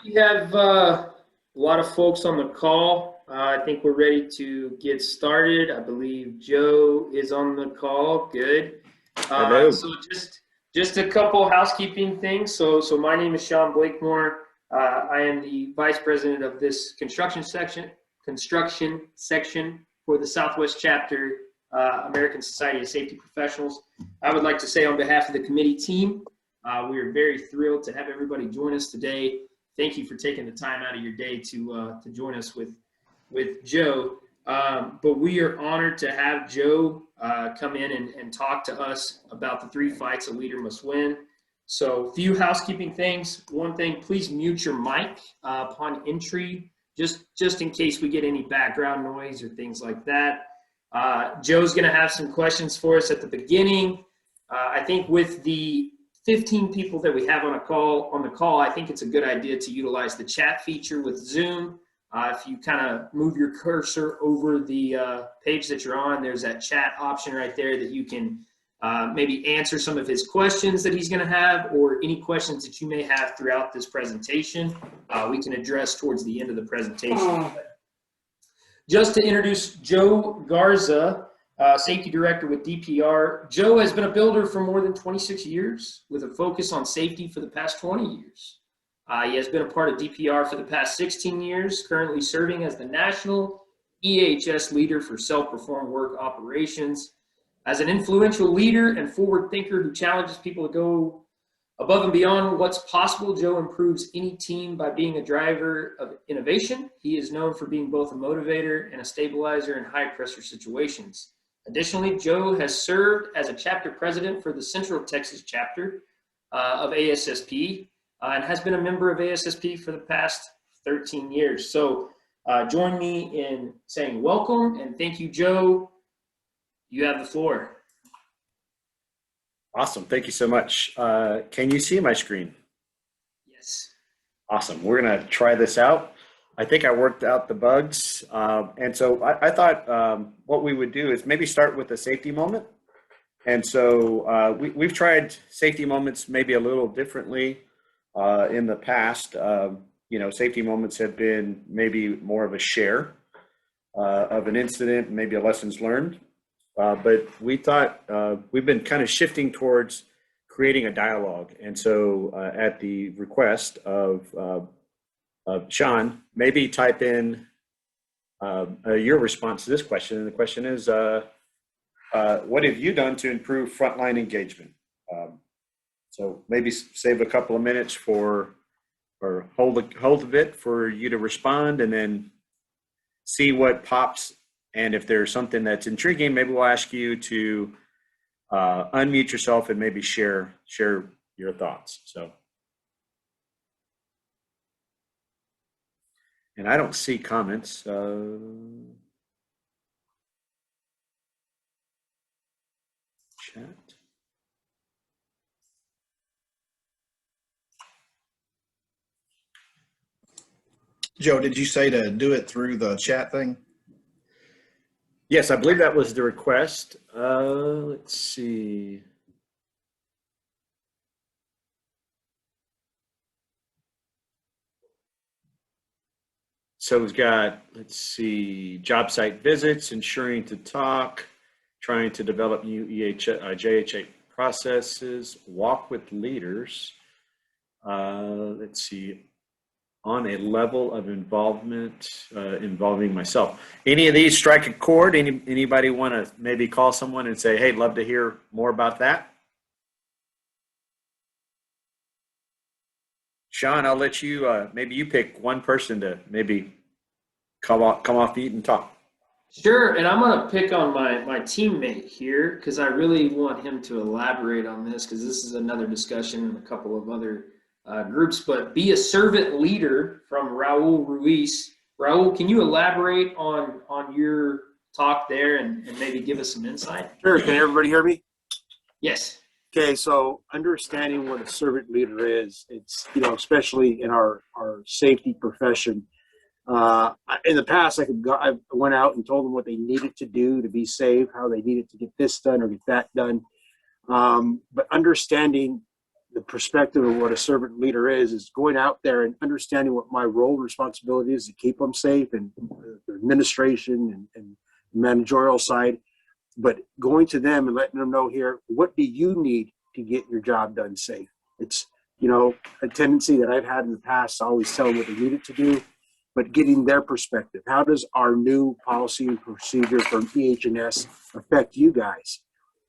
We have a lot of folks on the call. I think we're ready to get started. I believe Joe is on the call. Good. Hello. So just a couple housekeeping things. So my name is Sean Blakemore. I am the vice president of this construction section for the Southwest Chapter, American Society of Safety Professionals. I would like to say on behalf of the committee team, we are very thrilled to have everybody join us today. Thank you for taking the time out of your day to join us with Joe. But we are honored to have Joe come in and talk to us about the 3 fights a leader must win. So, few housekeeping things. One thing, please mute your mic upon entry, just in case we get any background noise or things like that. Joe's going to have some questions for us at the beginning. I think with the 15 people that we have on the call, I think it's a good idea to utilize the chat feature with Zoom. If you kind of move your cursor over the page that you're on, there's that chat option right there that you can maybe answer some of his questions that he's going to have, or any questions that you may have throughout this presentation, we can address towards the end of the presentation. Just to introduce Joe Garza, Safety Director with DPR. Joe has been a builder for more than 26 years with a focus on safety for the past 20 years. He has been a part of DPR for the past 16 years, currently serving as the National EHS Leader for Self-Performed Work Operations. As an influential leader and forward thinker who challenges people to go above and beyond what's possible, Joe improves any team by being a driver of innovation. He is known for being both a motivator and a stabilizer in high-pressure situations. Additionally, Joe has served as a chapter president for the Central Texas chapter of ASSP and has been a member of ASSP for the past 13 years. So join me in saying welcome and thank you, Joe. You have the floor. Awesome. Thank you so much. Can you see my screen? Yes. Awesome. We're going to try this out. I think I worked out the bugs. And so I thought what we would do is maybe start with a safety moment. And so we've tried safety moments maybe a little differently in the past. Safety moments have been maybe more of a share of an incident, maybe a lessons learned. But we thought we've been kind of shifting towards creating a dialogue. And so at the request of Sean, maybe type in your response to this question. And the question is, what have you done to improve frontline engagement? So maybe save a couple of minutes or hold a bit for you to respond, and then see what pops. And if there's something that's intriguing, maybe we'll ask you to unmute yourself and maybe share your thoughts. So, and I don't see comments. Chat. Joe, did you say to do it through the chat thing? Yes, I believe that was the request. Let's see. So we've got, let's see, job site visits, ensuring to talk, trying to develop new JHA processes, walk with leaders. Let's see. On a level of involvement, involving myself. Any of these strike a chord? Anybody want to maybe call someone and say, hey, love to hear more about that? Sean, I'll let you, maybe you pick one person to maybe come off the and talk. Sure, and I'm going to pick on my teammate here because I really want him to elaborate on this, because this is another discussion in a couple of other groups. But be a servant leader from Raul Ruiz. Raul, can you elaborate on your talk there and maybe give us some insight? Sure. Can everybody hear me? Yes. Okay, so understanding what a servant leader is, it's, especially in our safety profession. In the past, I went out and told them what they needed to do to be safe, how they needed to get this done or get that done. But understanding the perspective of what a servant leader is going out there and understanding what my role and responsibility is to keep them safe, and the administration and managerial side, but going to them and letting them know, here, what do you need to get your job done safe? It's, a tendency that I've had in the past to always tell them what they needed to do, but getting their perspective. How does our new policy and procedure from EH&S affect you guys?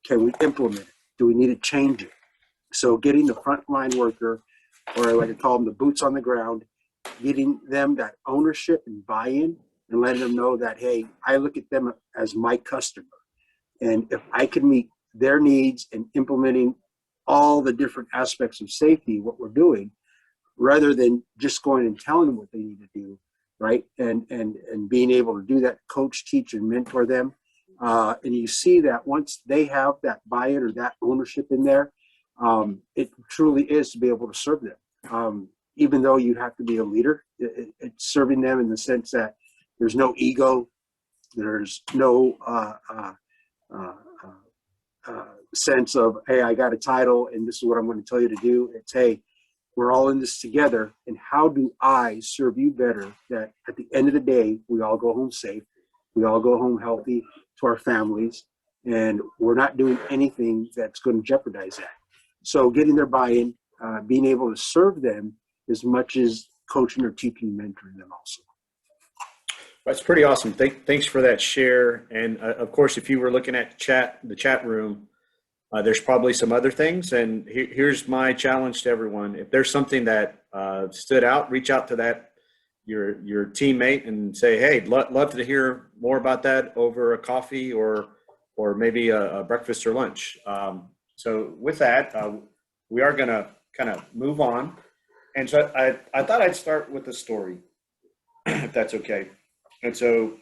Can we implement it? Do we need to change it? So getting the frontline worker, or like I call them, the boots on the ground, getting them that ownership and buy-in, and letting them know that, hey, I look at them as my customer. And if I can meet their needs and implementing all the different aspects of safety, what we're doing, rather than just going and telling them what they need to do, right? And being able to do that, coach, teach, and mentor them. And you see that once they have that buy-in or that ownership in there, it truly is to be able to serve them. Even though you have to be a leader, it's serving them in the sense that there's no ego, there's no sense of, hey, I got a title and this is what I'm going to tell you to do. It's, hey, we're all in this together, and how do I serve you better, that at the end of the day, we all go home safe, we all go home healthy to our families, and we're not doing anything that's going to jeopardize that. So getting their buy-in, being able to serve them as much as coaching or teaching, mentoring them also. That's pretty awesome. Thanks for that share. And of course, if you were looking at the chat room, there's probably some other things. And here's my challenge to everyone: if there's something that stood out, reach out to your teammate and say, "Hey, love to hear more about that over a coffee or maybe a breakfast or lunch." So with that, we are going to kind of move on. And so I thought I'd start with a story, if that's okay. And so,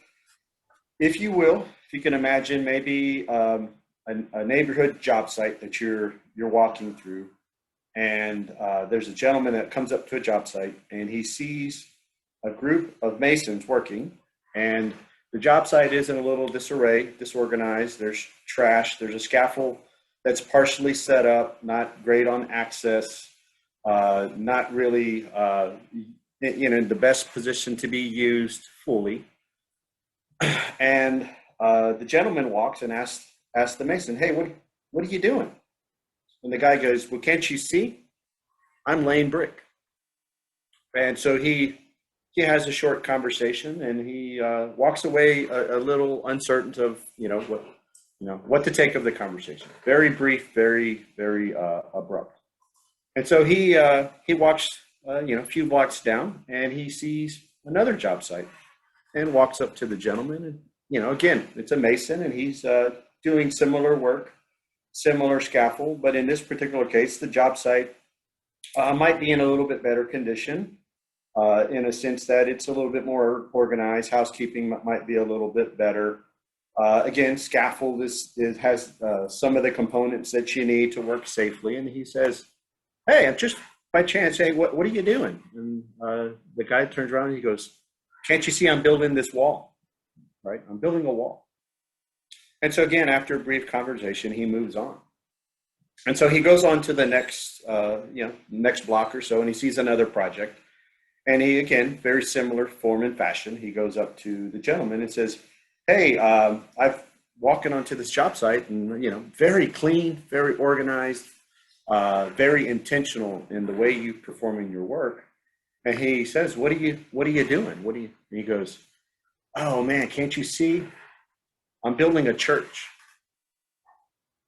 if you can imagine maybe a neighborhood job site that you're walking through, and there's a gentleman that comes up to a job site and he sees a group of masons working, and the job site is in a little disarray, disorganized. There's trash. There's a scaffold that's partially set up, not great on access, not really the best position to be used fully. And the gentleman walks and asks the mason, "Hey, what are you doing?" And the guy goes, "Well, can't you see? I'm laying brick." And so he has a short conversation, and he walks away a little uncertain of what to take of the conversation. Very brief, very very abrupt. And so he walks a few blocks down, and he sees another job site, and walks up to the gentleman, and again, it's a mason, and he's doing similar work, similar scaffold, but in this particular case, the job site might be in a little bit better condition, in a sense that it's a little bit more organized. Housekeeping might be a little bit better. Again, scaffold has some of the components that you need to work safely. And he says, "Hey, I'm just by chance, hey, what are you doing?" And the guy turns around and he goes, "Can't you see I'm building this wall, right? I'm building a wall." And so again, after a brief conversation, he moves on. And so he goes on to the next block or so, and he sees another project. And he, again, very similar form and fashion, he goes up to the gentleman and says, "Hey, I've walking onto this job site, and very clean, very organized, very intentional in the way you performing your work." And he says, what are you doing? And he goes, "Oh man, can't you see? I'm building a church.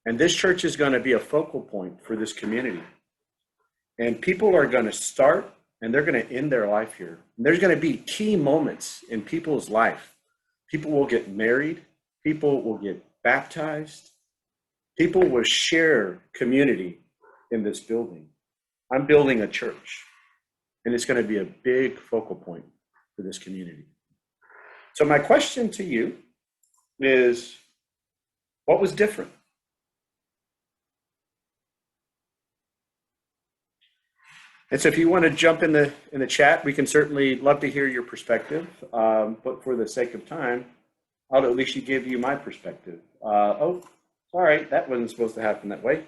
And this church is going to be a focal point for this community. And people are going to start and they're going to end their life here. And there's going to be key moments in people's life. People will get married. People will get baptized. People will share community in this building. I'm building a church. And it's going to be a big focal point for this community." So my question to you is, what was different? And so if you want to jump in the chat, we can certainly love to hear your perspective. But for the sake of time, I'll at least give you my perspective. Oh, sorry, that wasn't supposed to happen that way.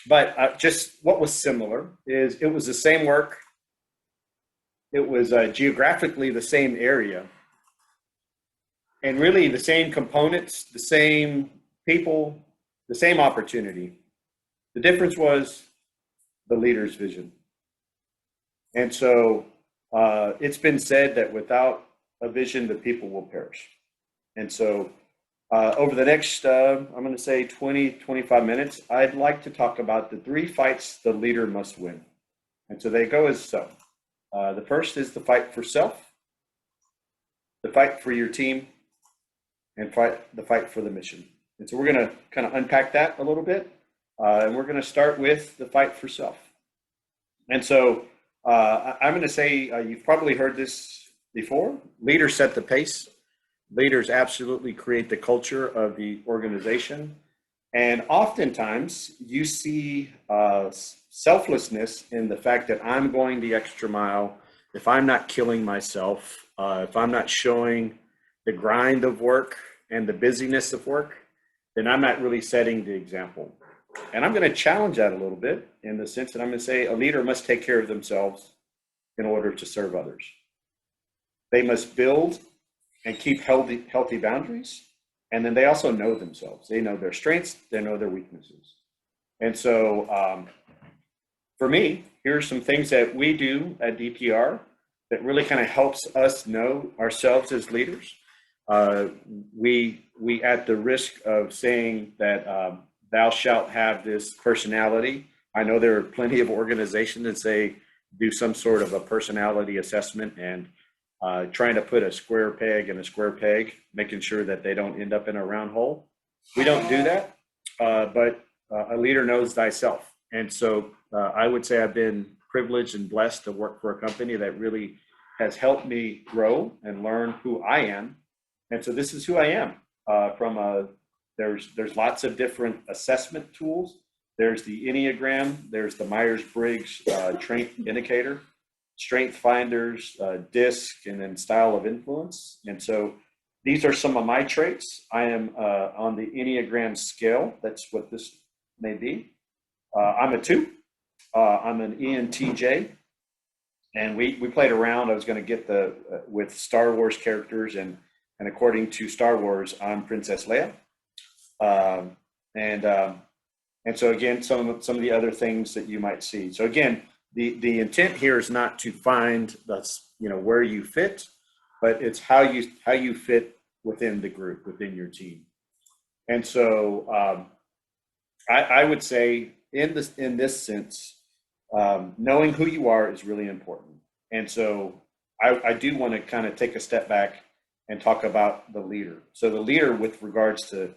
But just what was similar is it was the same work. It was geographically the same area, and really the same components, the same people, the same opportunity. The difference was the leader's vision. And so it's been said that without a vision, the people will perish. And so over the next, I'm going to say 20, 25 minutes, I'd like to talk about the 3 fights the leader must win. And so they go as so. The first is the fight for self, the fight for your team, and the fight for the mission. And so we're going to kind of unpack that a little bit. And we're going to start with the fight for self. And so I'm going to say you've probably heard this before. Leaders set the pace. Leaders absolutely create the culture of the organization. And oftentimes you see selflessness in the fact that I'm going the extra mile. If I'm not killing myself, if I'm not showing the grind of work and the busyness of work, then I'm not really setting the example. And I'm going to challenge that a little bit in the sense that I'm going to say a leader must take care of themselves in order to serve others. They must build and keep healthy boundaries. And then they also know themselves. They know their strengths, they know their weaknesses. And so for me, here are some things that we do at DPR that really kind of helps us know ourselves as leaders. We at the risk of saying that thou shalt have this personality. I know there are plenty of organizations that say do some sort of a personality assessment and trying to put a square peg in a square peg, making sure that they don't end up in a round hole. We don't do that, but a leader knows thyself. And so I would say I've been privileged and blessed to work for a company that really has helped me grow and learn who I am. And so this is who I am. There's lots of different assessment tools. There's the Enneagram, there's the Myers-Briggs Strength Indicator, Strength Finders, DISC, and then Style of Influence. And so these are some of my traits. I am on the Enneagram scale. That's what this may be. I'm a 2. I'm an ENTJ. And we played around. I was going to get with Star Wars characters, and according to Star Wars, I'm Princess Leia. And so again, some of the other things that you might see. So again, the intent here is not to find where you fit, but it's how you fit within the group, within your team. And so I would say in this sense, knowing who you are is really important. And so I do want to kind of take a step back and talk about the leader. So the leader with regards to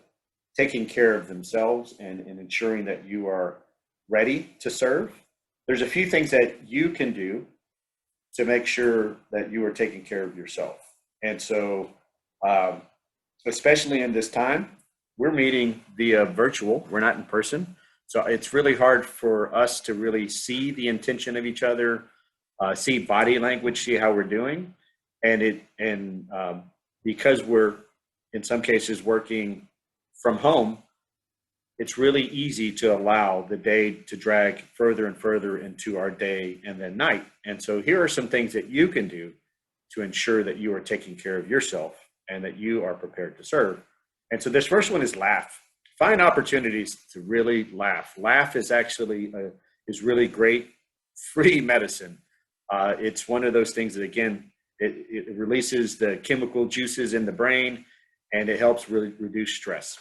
taking care of themselves and ensuring that you are ready to serve. There's a few things that you can do to make sure that you are taking care of yourself. And so, especially in this time, we're meeting via virtual, we're not in person. So it's really hard for us to really see the intention of each other, see body language, see how we're doing. And because we're in some cases working from home, it's really easy to allow the day to drag further and further into our day and then night. And so here are some things that you can do to ensure that you are taking care of yourself and that you are prepared to serve. And so this first one is laugh. Find opportunities to really laugh. Laugh is actually is really great free medicine. It's one of those things that, again, it releases the chemical juices in the brain, and it helps really reduce stress.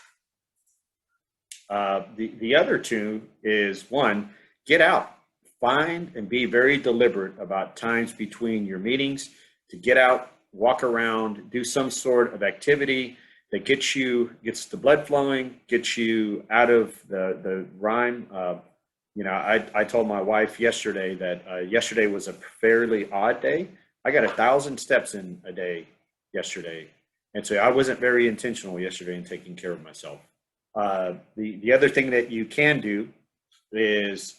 The other two is, one, get out. Find and be very deliberate about times between your meetings to get out, walk around, do some sort of activity that gets the blood flowing, gets you out of the rhyme. I told my wife yesterday that yesterday was a fairly odd day. I got 1,000 steps in a day yesterday. And so I wasn't very intentional yesterday in taking care of myself. The other thing that you can do is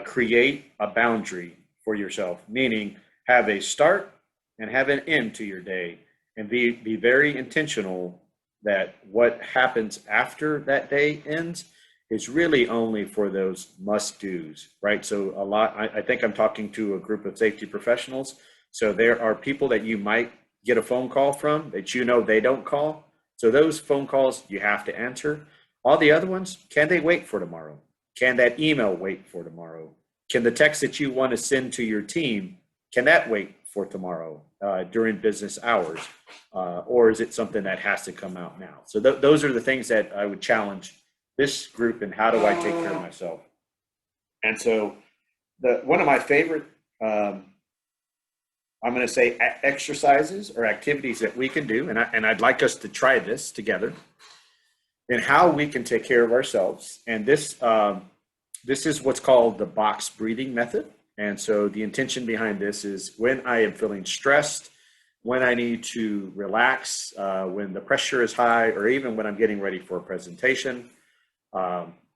create a boundary for yourself, meaning have a start and have an end to your day, and be very intentional that what happens after that day ends is really only for those must-dos, right? So I think I'm talking to a group of safety professionals. So there are people that you might get a phone call from that you know they don't call. So those phone calls you have to answer. All the other ones, can they wait for tomorrow? Can that email wait for tomorrow? Can the text that you want to send to your team, can that wait for tomorrow during business hours? Or is it something that has to come out now? So those are the things that I would challenge this group, and how do I take care of myself? And so one of my favorite, I'm going to say exercises or activities that we can do, and I'd like us to try this together, and how we can take care of ourselves. And this is what's called the box breathing method. And so the intention behind this is when I am feeling stressed, when I need to relax, when the pressure is high, or even when I'm getting ready for a presentation.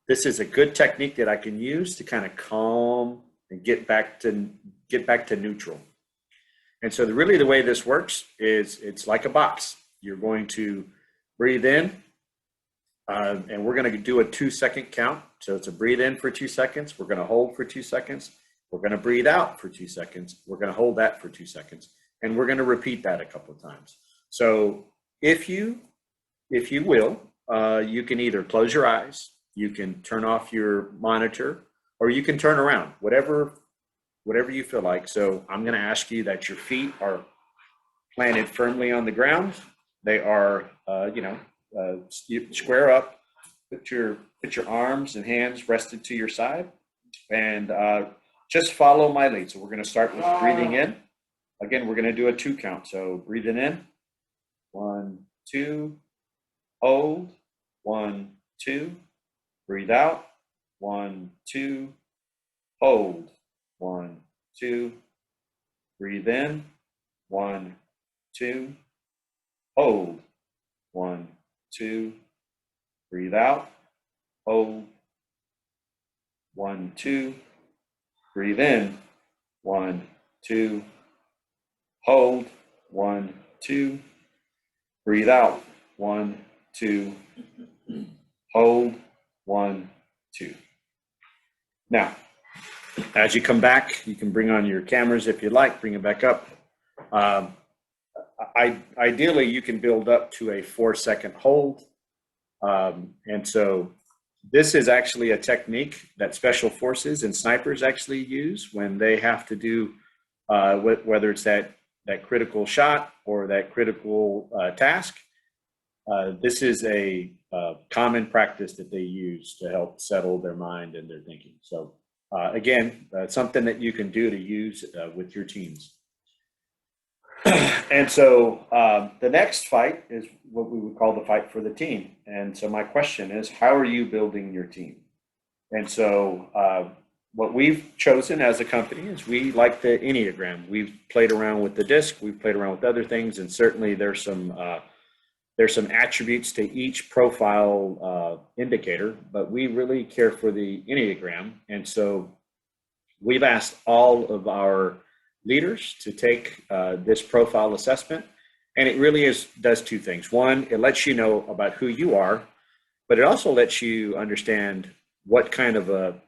This is a good technique that I can use to kind of calm and get back to neutral. And so really the way this works is it's like a box. You're going to breathe in, and we're going to do a 2-second count. So it's a breathe in for 2 seconds. We're going to hold for 2 seconds. We're going to breathe out for 2 seconds. We're going to hold that for 2 seconds. And we're going to repeat that a couple of times. So if you will, you can either close your eyes, you can turn off your monitor, or you can turn around, whatever you feel like. So I'm going to ask you that your feet are planted firmly on the ground. They are, you square up, put your arms and hands rested to your side, and just follow my lead. So we're going to start with breathing in. Again, we're going to do a 2 count. So breathing in, 1, 2, hold, 1, 2, breathe out, 1, 2, hold, 1, 2, breathe in, 1, 2, hold, 1, 2, breathe out, hold, 1, 2, breathe in, 1, 2, hold, 1, 2, breathe out, 1, 2, hold, 1, 2. Now, as you come back, you can bring on your cameras if you'd like, bring it back up. Ideally, you can build up to a 4-second hold. And so this is actually a technique that special forces and snipers actually use when they have to do, whether it's that critical shot or that critical task. This is a common practice that they use to help settle their mind and their thinking. So again, something that you can do to use with your teams. And so the next fight is what we would call the fight for the team. And so my question is, how are you building your team? And so what we've chosen as a company is we like the Enneagram. We've played around with the DISC, we've played around with other things, and certainly there's some attributes to each profile indicator, but we really care for the Enneagram. And so we've asked all of our leaders to take this profile assessment, and it really does 2 things. One, it lets you know about who you are, but it also lets you understand what kind of a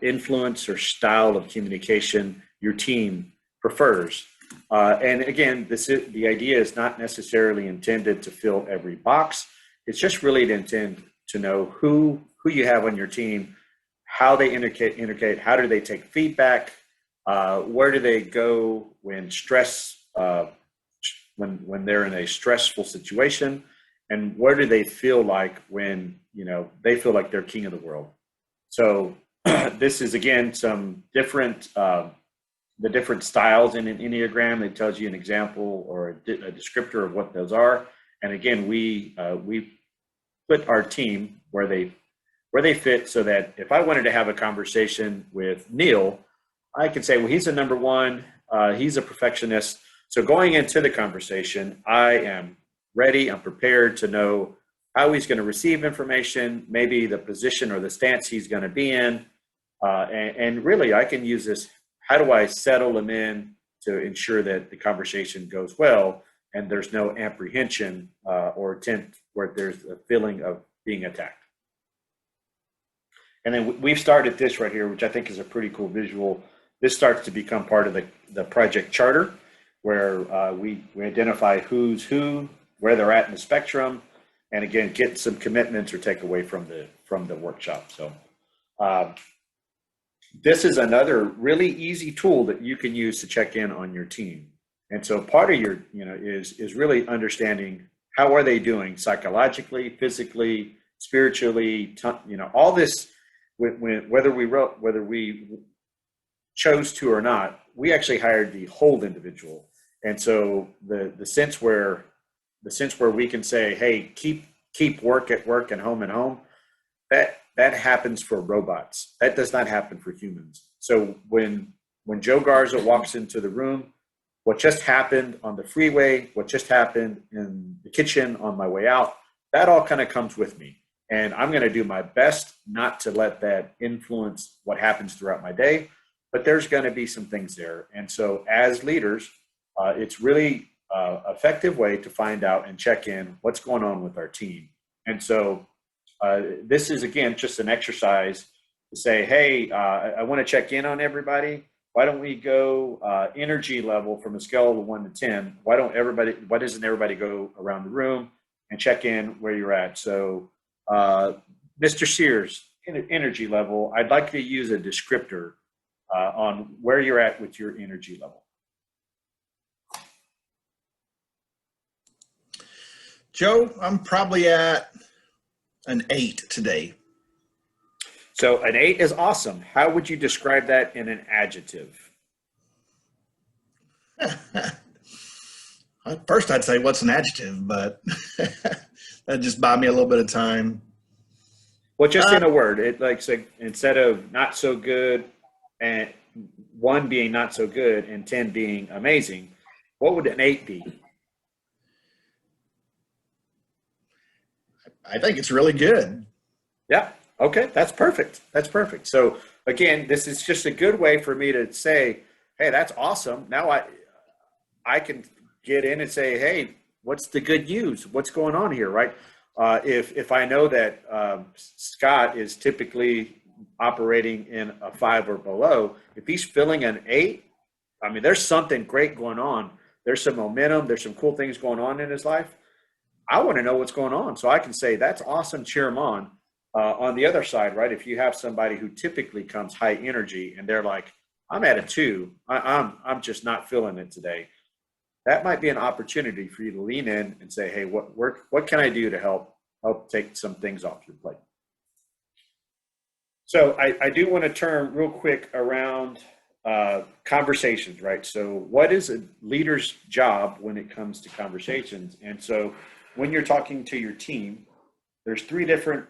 influence or style of communication your team prefers. And again, the idea is not necessarily intended to fill every box. It's just really to intend to know who you have on your team, how they indicate, how do they take feedback, where do they go when when they're in a stressful situation, and where do they feel like when they feel like they're king of the world. So this is again some different the different styles in an Enneagram. It tells you an example or a descriptor of what those are. And again, we put our team where they fit, so that if I wanted to have a conversation with Neil, I could say, well, he's a number 1, he's a perfectionist. So going into the conversation, I am ready, I'm prepared to know how he's going to receive information, maybe the position or the stance he's going to be in. And really, I can use this. How do I settle them in to ensure that the conversation goes well and there's no apprehension or attempt where there's a feeling of being attacked? And then we've started this right here, which I think is a pretty cool visual. This starts to become part of the project charter, where we identify who's who, where they're at in the spectrum, and again, get some commitments or take away from the workshop. So this is another really easy tool that you can use to check in on your team. And so part of your, is really understanding how are they doing psychologically, physically, spiritually, all this. Whether we chose to or not, we actually hired the whole individual. And so the sense where we can say, hey, keep work at work and home, that happens for robots. That does not happen for humans. So when Joe Garza walks into the room, what just happened on the freeway, what just happened in the kitchen on my way out, that all kind of comes with me. And I'm going to do my best not to let that influence what happens throughout my day, but there's going to be some things there. And so as leaders, it's really effective way to find out and check in what's going on with our team. And so this is, again, just an exercise to say, hey, I want to check in on everybody. Why don't we go energy level from a scale of 1 to 10? Why doesn't everybody go around the room and check in where you're at? So Mr. Sears, energy level, I'd like to use a descriptor on where you're at with your energy level. Joe, I'm probably at an 8 today. So an 8 is awesome. How would you describe that in an adjective? At first, I'd say what's an adjective, but that'd just buy me a little bit of time. Well, just in a word, instead of not so good and 1 being not so good and 10 being amazing, what would an 8 be? I think it's really good. Yeah. Okay. That's perfect. That's perfect. So again, this is just a good way for me to say, hey, that's awesome. Now I can get in and say, hey, what's the good news? What's going on here, right? If I know that Scott is typically operating in a 5 or below, if he's filling an 8, I mean, there's something great going on. There's some momentum. There's some cool things going on in his life. I want to know what's going on. So I can say, that's awesome, cheer him on. On the other side, right, if you have somebody who typically comes high energy and they're like, I'm at a 2, I'm just not feeling it today. That might be an opportunity for you to lean in and say, hey, what can I do to help take some things off your plate? So I do want to turn real quick around conversations, right? So what is a leader's job when it comes to conversations? And so when you're talking to your team, there's 3 different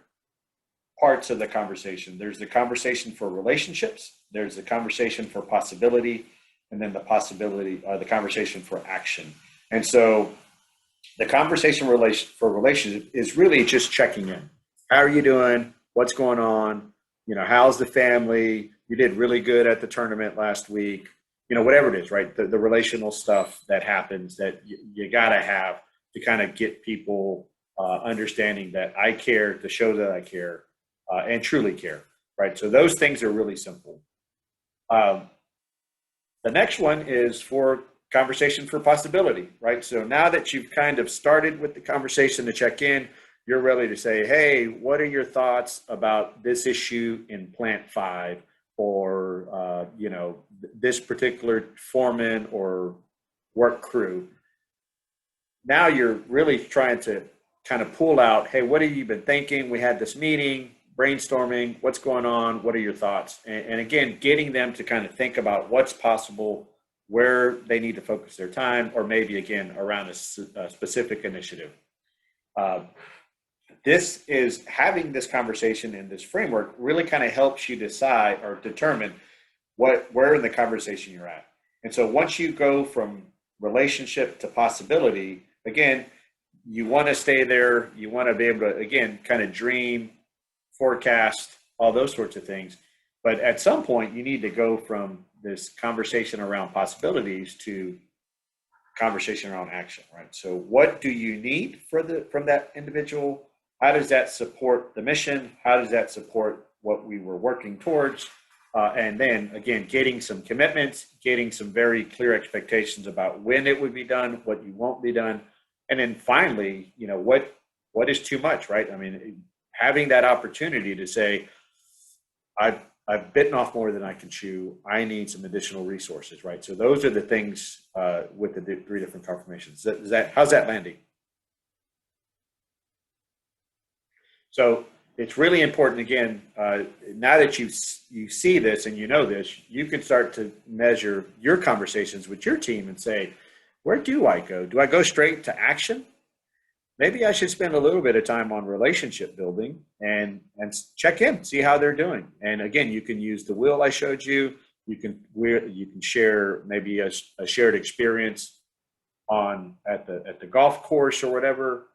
parts of the conversation. There's the conversation for relationships, there's the conversation for possibility, and then the conversation for action. And so the conversation for relationship is really just checking in. How are you doing? What's going on? How's the family? You did really good at the tournament last week. Whatever it is, right? The relational stuff that happens that you gotta have to kind of get people understanding that I care, to show that I care and truly care, right? So those things are really simple. The next one is for conversation for possibility, right? So now that you've kind of started with the conversation to check in, you're ready to say, hey, what are your thoughts about this issue in plant 5 or, this particular foreman or work crew? Now you're really trying to kind of pull out, hey, what have you been thinking? We had this meeting, brainstorming, what's going on? What are your thoughts? And again, getting them to kind of think about what's possible, where they need to focus their time, or maybe again, around a specific initiative. This is having this conversation in this framework really kind of helps you decide or determine where in the conversation you're at. And so once you go from relationship to possibility, again, you want to stay there. You want to be able to, again, kind of dream, forecast, all those sorts of things. But at some point, you need to go from this conversation around possibilities to conversation around action, right? So what do you need from that individual? How does that support the mission? How does that support what we were working towards, and then again, getting some commitments, getting some very clear expectations about when it would be done, what you won't be done, and then finally, you know, what is too much, right? I mean, having that opportunity to say, I've bitten off more than I can chew. I need some additional resources, right? So those are the things with the 3 different confirmations. How's that landing? So it's really important, again, now that you see this and you know this, you can start to measure your conversations with your team and say, where do I go? Do I go straight to action? Maybe I should spend a little bit of time on relationship building and check in, see how they're doing. And again, you can use the wheel I showed you. You can share maybe a shared experience at the golf course or whatever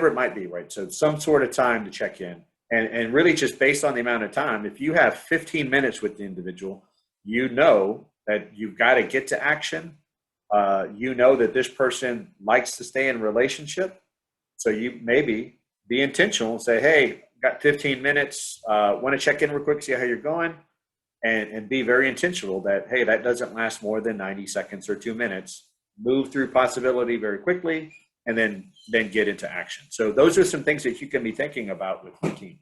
it might be, right? So some sort of time to check in, and really just based on the amount of time. If you have 15 minutes with the individual, you know that you've got to get to action. You know that this person likes to stay in relationship. So you maybe be intentional and say, hey, got 15 minutes, want to check in real quick, see how you're going, and be very intentional that, hey, that doesn't last more than 90 seconds or 2 minutes. Move through possibility very quickly, and then get into action. So those are some things that you can be thinking about with your team.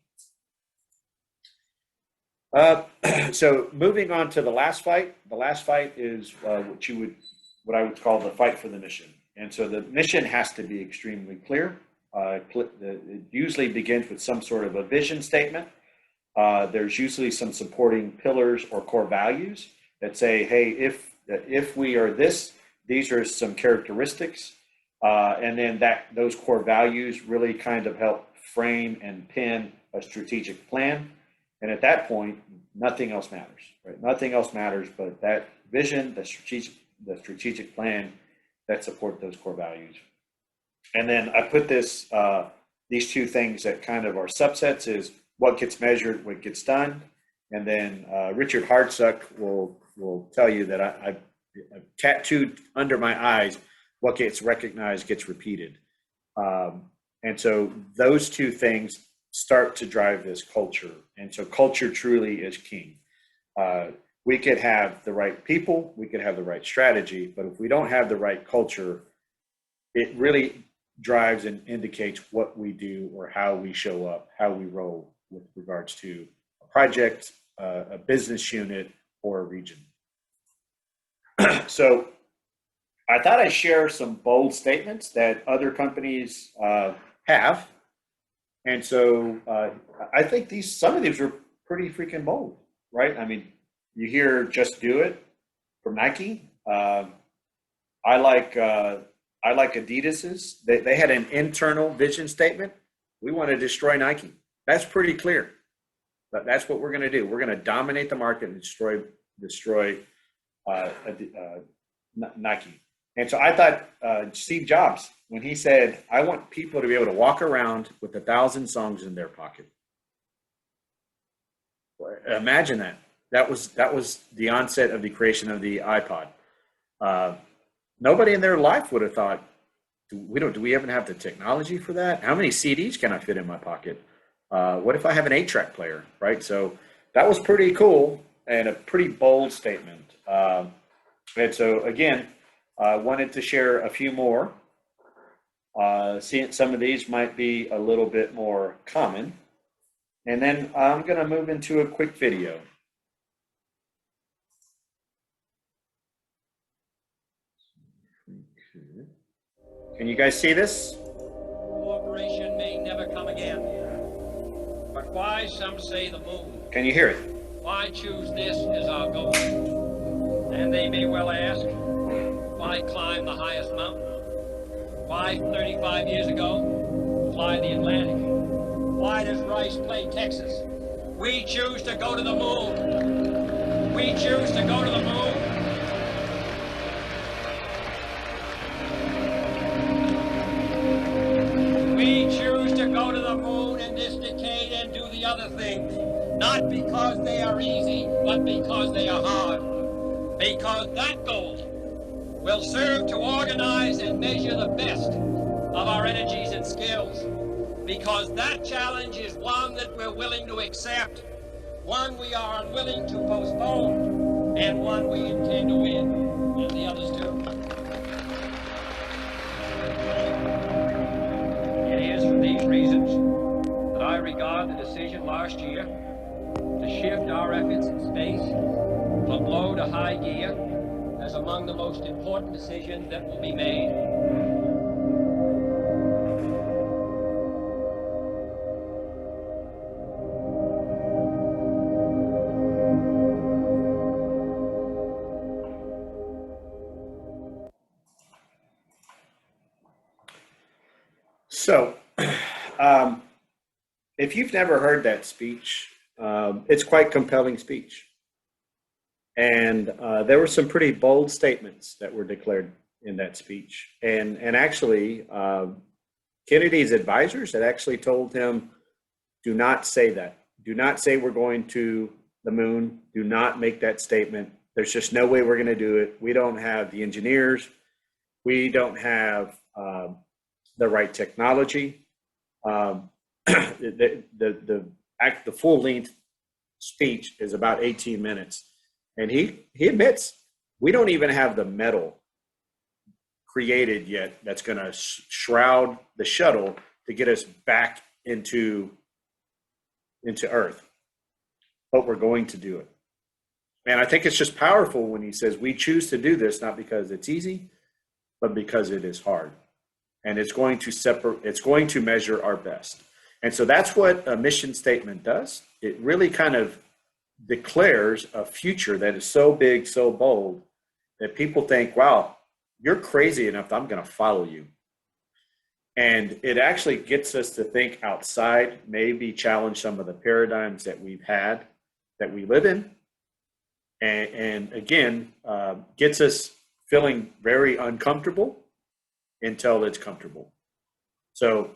So moving on to the last fight. The last fight is what I would call the fight for the mission. And so the mission has to be extremely clear. It usually begins with some sort of a vision statement. There's usually some supporting pillars or core values that say, hey, if we are this, these are some characteristics. And then those core values really kind of help frame and pin a strategic plan. And at that point, nothing else matters, right? Nothing else matters but that vision, the strategic plan that support those core values. And then I put these 2 things that kind of are subsets is what gets measured, what gets done. And then Richard Hartsuck will tell you that I've tattooed under my eyes, what gets recognized gets repeated. And so those 2 things start to drive this culture. And so culture truly is king. We could have the right people, we could have the right strategy, but if we don't have the right culture, it really drives and indicates what we do or how we show up, how we roll with regards to a project, a business unit, or a region. So I thought I'd share some bold statements that other companies have. And so I think some of these are pretty freaking bold, right? I mean, you hear "just do it" from Nike. I like Adidas's. They had an internal vision statement. We want to destroy Nike. That's pretty clear. But that's what we're going to do. We're going to dominate the market and destroy Nike. And so I thought Steve Jobs, when he said, "I want people to be able to walk around with 1,000 songs in their pocket." Imagine that. That was the onset of the creation of the iPod. Nobody in their life would have thought, do we even have the technology for that? How many CDs can I fit in my pocket? What if I have an 8-track player, right? So that was pretty cool and a pretty bold statement. And so again, I wanted to share a few more. Some of these might be a little bit more common. And then I'm going to move into a quick video. Can you guys see this? Cooperation may never come again. But why, some say, the moon? Can you hear it? Why choose this as our goal? And they may well ask, why climb the highest mountain? Why, 35 years ago, fly the Atlantic? Why does Rice play Texas? We choose to go to the moon. We choose to go to the moon. We choose to go to the moon in this decade and do the other things, not because they are easy, but because they are hard. Because that goal will serve to organize and measure the best of our energies and skills. Because that challenge is one that we're willing to accept, one we are unwilling to postpone, and one we intend to win, and the others too. It is for these reasons that I regard the decision last year to shift our efforts in space from low to high gear as among the most important decisions that will be made. So, if you've never heard that speech, it's quite compelling speech. And there were some pretty bold statements that were declared in that speech. And actually, Kennedy's advisors had actually told him, do not say that. Do not say we're going to the moon. Do not make that statement. There's just no way we're going to do it. We don't have the engineers. We don't have the right technology. The full length speech is about 18 minutes. And he admits we don't even have the metal created yet that's going to shroud the shuttle to get us back into Earth. But we're going to do it. And I think it's just powerful when he says we choose to do this not because it's easy, but because it is hard. And it's going to measure our best. And so that's what a mission statement does. It really kind of declares a future that is so big, so bold, that people think, wow, you're crazy enough that I'm going to follow you. And it actually gets us to think outside, maybe challenge some of the paradigms that we've had, that we live in. And again, gets us feeling very uncomfortable until it's comfortable. So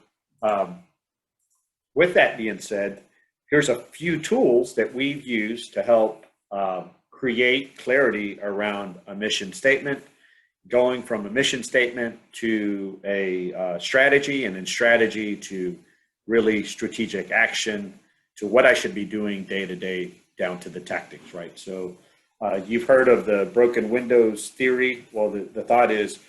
with that being said, here's a few tools that we've used to help create clarity around a mission statement, going from a mission statement to a strategy, and then strategy to really strategic action, to what I should be doing day to day, down to the tactics, right? So you've heard of the broken windows theory. Well, the thought is,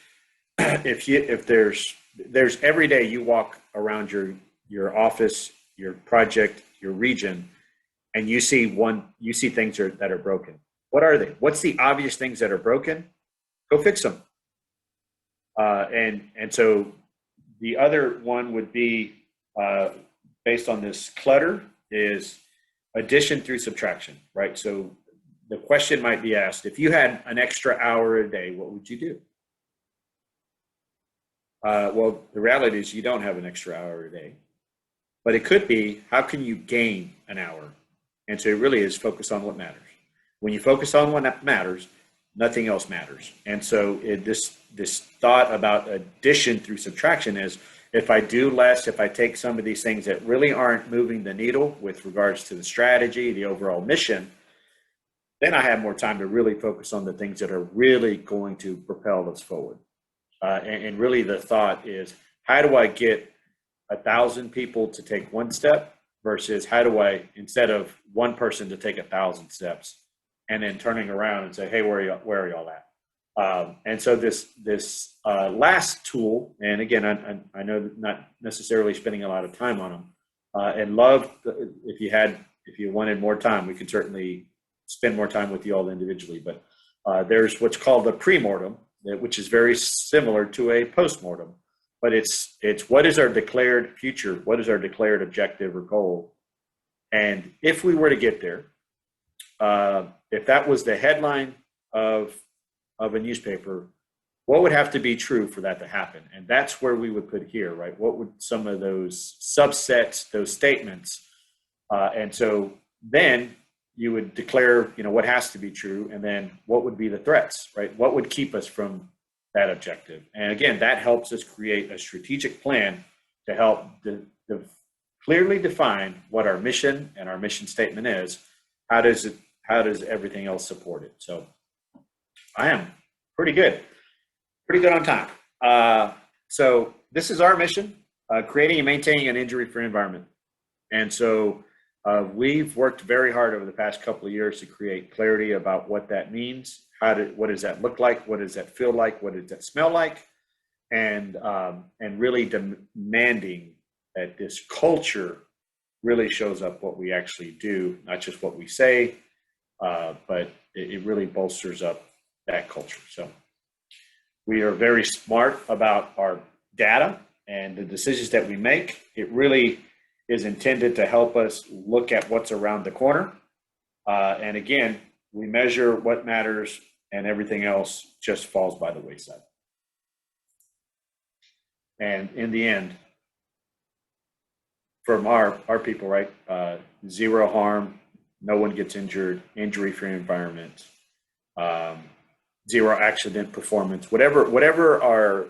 if there's every day you walk around your office, your project, your region, and you see things that are broken. What are they? What's the obvious things that are broken? Go fix them. And so the other one would be, based on this clutter, is addition through subtraction, right? So the question might be asked, if you had an extra hour a day, what would you do? Well, the reality is you don't have an extra hour a day, but it could be, how can you gain an hour? And so it really is focus on what matters. When you focus on what matters, nothing else matters. And so this thought about addition through subtraction is, if I do less, if I take some of these things that really aren't moving the needle with regards to the strategy, the overall mission, then I have more time to really focus on the things that are really going to propel us forward. And really the thought is, how do I get 1,000 people to take one step versus how do I, instead of one person to take 1,000 steps, and then turning around and say, hey, where are y'all at? And so this last tool, and again, I know not necessarily spending a lot of time on them, and love, if you wanted more time, we could certainly spend more time with you all individually, but there's what's called a pre-mortem, which is very similar to a post-mortem, but it's what is our declared future? What is our declared objective or goal? And if we were to get there, if that was the headline of a newspaper, what would have to be true for that to happen? And that's where we would put here, right? What would some of those subsets, those statements, and so then you would declare, what has to be true, and then what would be the threats, right? What would keep us from that objective? And again, that helps us create a strategic plan to help clearly define what our mission and our mission statement is. How does everything else support it? So I am pretty good on time. So this is our mission, creating and maintaining an injury-free environment. And so We've worked very hard over the past couple of years to create clarity about what that means. What does that look like? What does that feel like? What does that smell like? And really demanding that this culture really shows up what we actually do, not just what we say, but it really bolsters up that culture. So we are very smart about our data and the decisions that we make. It really is intended to help us look at what's around the corner. And again, we measure what matters and everything else just falls by the wayside. And in the end, from our people, right, zero harm, no one gets injured, injury-free environment, zero accident performance, whatever our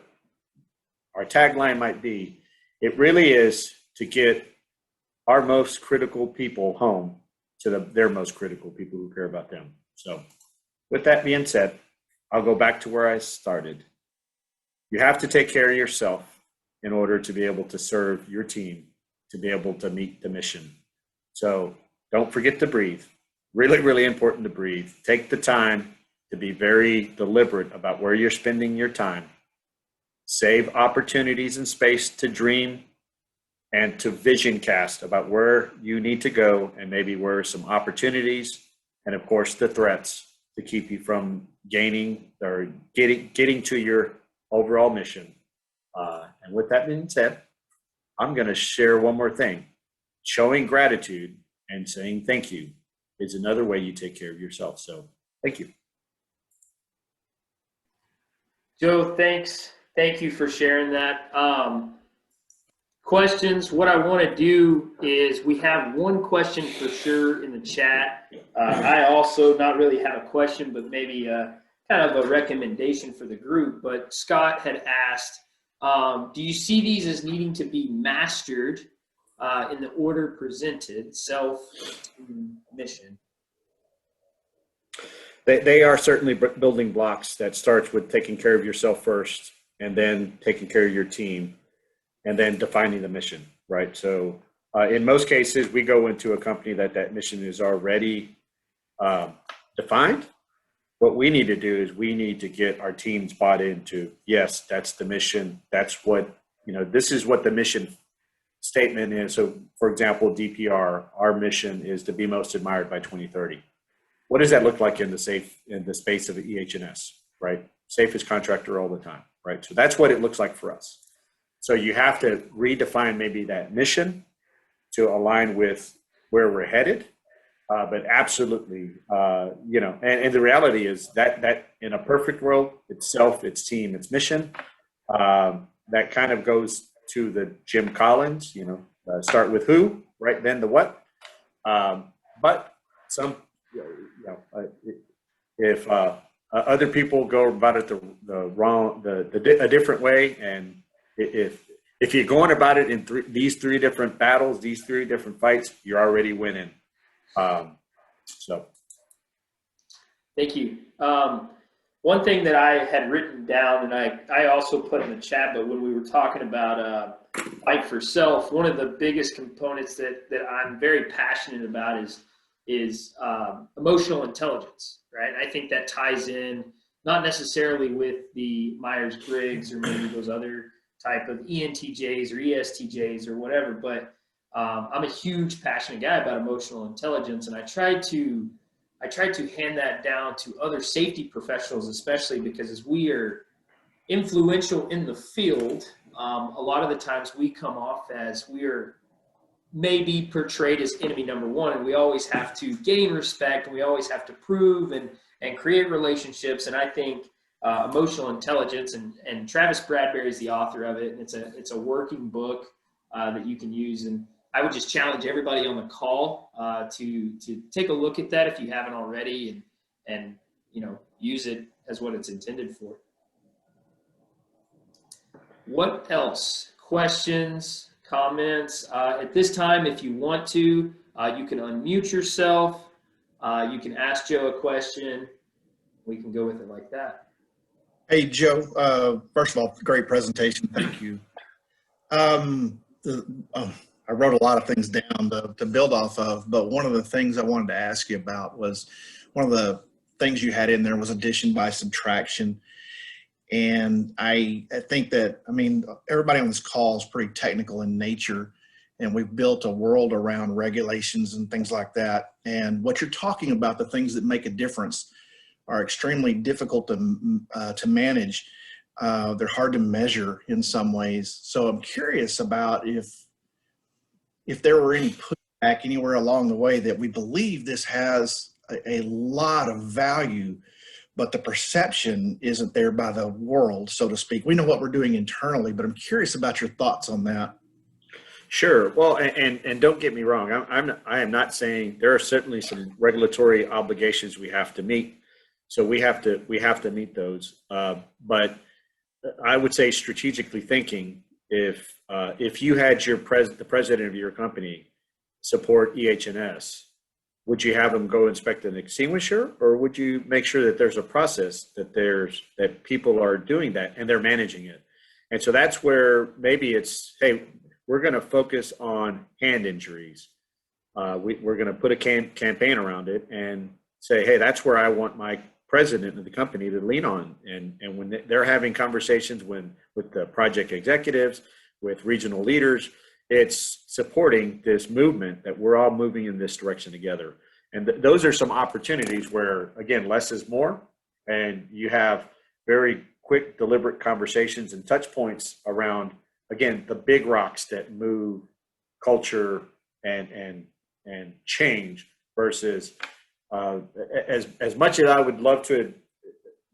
tagline might be, it really is to get our most critical people home to their most critical people who care about them. So with that being said, I'll go back to where I started. You have to take care of yourself in order to be able to serve your team, to be able to meet the mission. So don't forget to breathe. Really, really important to breathe. Take the time to be very deliberate about where you're spending your time. Save opportunities and space to dream and to vision cast about where you need to go and maybe where are some opportunities and of course the threats to keep you from gaining or getting to your overall mission. And with that being said, I'm going to share one more thing. Showing gratitude and saying thank you is another way you take care of yourself. So thank you. Joe, thanks. Thank you for sharing that. Questions. What I want to do is we have one question for sure in the chat. I also not really have a question, but maybe kind of a recommendation for the group. But Scott had asked, do you see these as needing to be mastered in the order presented, self, mission? They are certainly building blocks that starts with taking care of yourself first and then taking care of your team and then defining the mission, right? So in most cases, we go into a company that mission is already defined. What we need to do is we need to get our teams bought into, yes, that's the mission. That's what, this is what the mission statement is. So for example, DPR, our mission is to be most admired by 2030. What does that look like in the space of EH&S, right? Safest contractor all the time, right? So that's what it looks like for us. So you have to redefine maybe that mission to align with where we're headed. But absolutely, and the reality is that in a perfect world, it's self, it's team, it's mission. That kind of goes to the Jim Collins, start with who, right? Then the what. But some, if other people go about it a different way, and if you're going about it in these three different battles, these three different fights, you're already winning. So thank you. One thing that I had written down and I also put in the chat, but when we were talking about fight for self, one of the biggest components that I'm very passionate about is emotional intelligence, right? I think that ties in not necessarily with the Myers-Briggs or maybe those other type of ENTJs or ESTJs or whatever, but I'm a huge passionate guy about emotional intelligence, and I try to hand that down to other safety professionals, especially because as we are influential in the field, a lot of the times we come off as we are maybe portrayed as enemy number one, and we always have to gain respect, and we always have to prove and create relationships. And I think emotional intelligence, and Travis Bradberry is the author of it, and it's a working book that you can use. And I would just challenge everybody on the call to take a look at that if you haven't already, and use it as what it's intended for. What else? Questions, comments? At this time, if you want to, you can unmute yourself. You can ask Joe a question. We can go with it like that. Hey, Joe, first of all, great presentation. Thank you. I wrote a lot of things down to build off of, but one of the things I wanted to ask you about was one of the things you had in there was addition by subtraction. And I think that, I mean, everybody on this call is pretty technical in nature, and we've built a world around regulations and things like that. And what you're talking about, the things that make a difference, are extremely difficult to manage. They're hard to measure in some ways. So I'm curious about if there were any pushback anywhere along the way that we believe this has a lot of value, but the perception isn't there by the world, so to speak. We know what we're doing internally, but I'm curious about your thoughts on that. Sure. Well, and don't get me wrong. I am not saying there are certainly some regulatory obligations we have to meet. So we have to meet those. But I would say, strategically thinking, if you had the president of your company support EH&S, would you have them go inspect an extinguisher, or would you make sure that there's a process that people are doing that and they're managing it? And so that's where maybe it's, hey, we're going to focus on hand injuries. We're going to put a campaign around it and say, hey, that's where I want my president of the company to lean on. And when they're having conversations with the project executives, with regional leaders, it's supporting this movement that we're all moving in this direction together. And those are some opportunities where, again, less is more, and you have very quick, deliberate conversations and touch points around, again, the big rocks that move culture and change versus as much as I would love to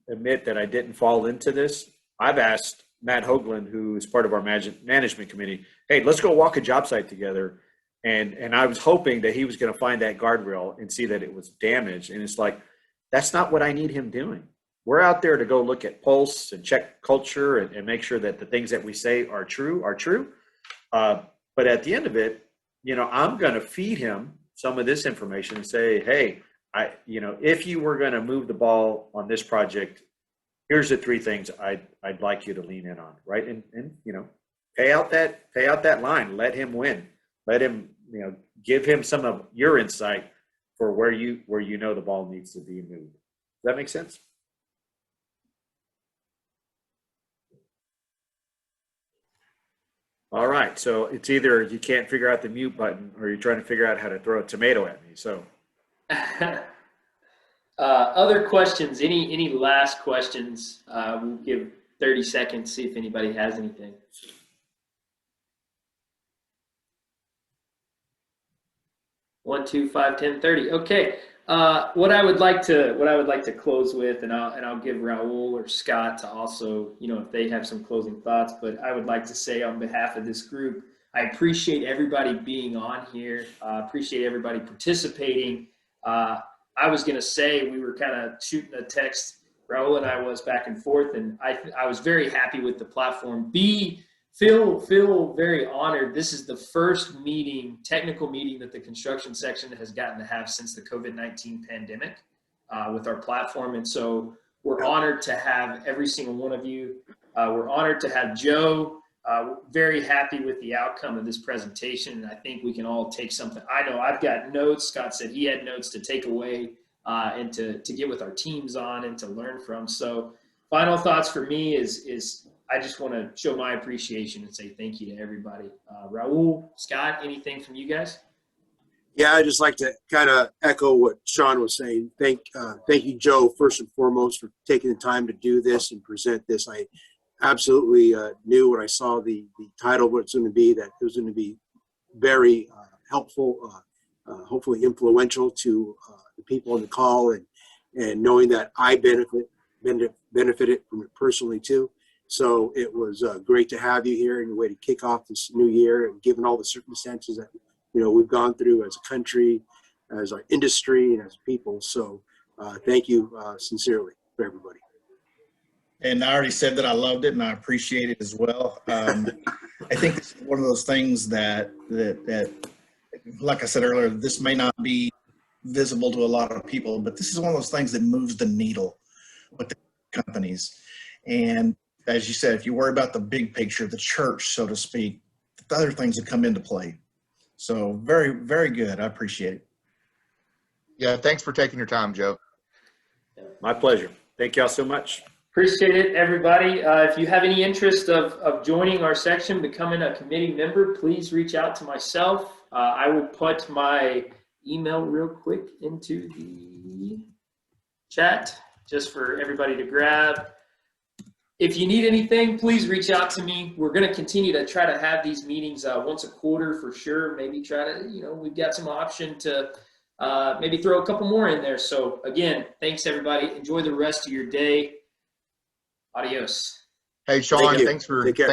admit that I didn't fall into this. I've asked Matt Hoagland, who is part of our management committee, hey, let's go walk a job site together. And I was hoping that he was going to find that guardrail and see that it was damaged. And it's like, that's not what I need him doing. We're out there to go look at pulse and check culture and make sure that the things that we say are true. But at the end of it, I'm going to feed him some of this information and say, hey, if you were going to move the ball on this project, here's the 3 things I'd like you to lean in on, right? And pay out that line, let him win, let him, give him some of your insight for where the ball needs to be moved. Does that make sense? All right, so it's either you can't figure out the mute button or you're trying to figure out how to throw a tomato at me. So. Other questions? Any last questions? We'll give 30 seconds, see if anybody has anything. 1, 2, 5, 10, 30. Okay. What I would like to close with, and I'll give Raul or Scott to also, if they have some closing thoughts. But I would like to say, on behalf of this group, I appreciate everybody being on here. Appreciate everybody participating. I was going to say, we were kind of shooting a text, Raul and I was back and forth, and I was very happy with the platform. Feel very honored. This is the first technical meeting that the construction section has gotten to have since the COVID-19 pandemic with our platform. And so we're honored to have every single one of you. We're honored to have Joe. Very happy with the outcome of this presentation, and I think we can all take something. I know I've got notes. Scott said he had notes to take away and to get with our teams on and to learn from. So final thoughts for me is I just want to show my appreciation and say thank you to everybody. Raul, Scott, anything from you guys? Yeah, I'd just like to kind of echo what Sean was saying. Thank you, Joe, first and foremost, for taking the time to do this and present this. I absolutely knew when I saw the title what it's going to be, that it was going to be very helpful, hopefully influential to the people on the call, and knowing that I benefited from it personally too. So it was great to have you here and a way to kick off this new year, and given all the circumstances that we've gone through as a country, as our industry, and as people. So thank you sincerely for everybody. And I already said that I loved it and I appreciate it as well. I think it's one of those things that, like I said earlier, this may not be visible to a lot of people, but this is one of those things that moves the needle with the companies. And as you said, if you worry about the big picture, the church, so to speak, the other things that come into play. So very, very good. I appreciate it. Yeah, thanks for taking your time, Joe. My pleasure. Thank y'all so much. Appreciate it, everybody. If you have any interest of joining our section, becoming a committee member, please reach out to myself. I will put my email real quick into the chat just for everybody to grab. If you need anything, please reach out to me. We're going to continue to try to have these meetings once a quarter for sure. Maybe try to, we've got some option to maybe throw a couple more in there. So again, thanks everybody. Enjoy the rest of your day. Adios. Hey, Sean, Thank you. thanks for Take care.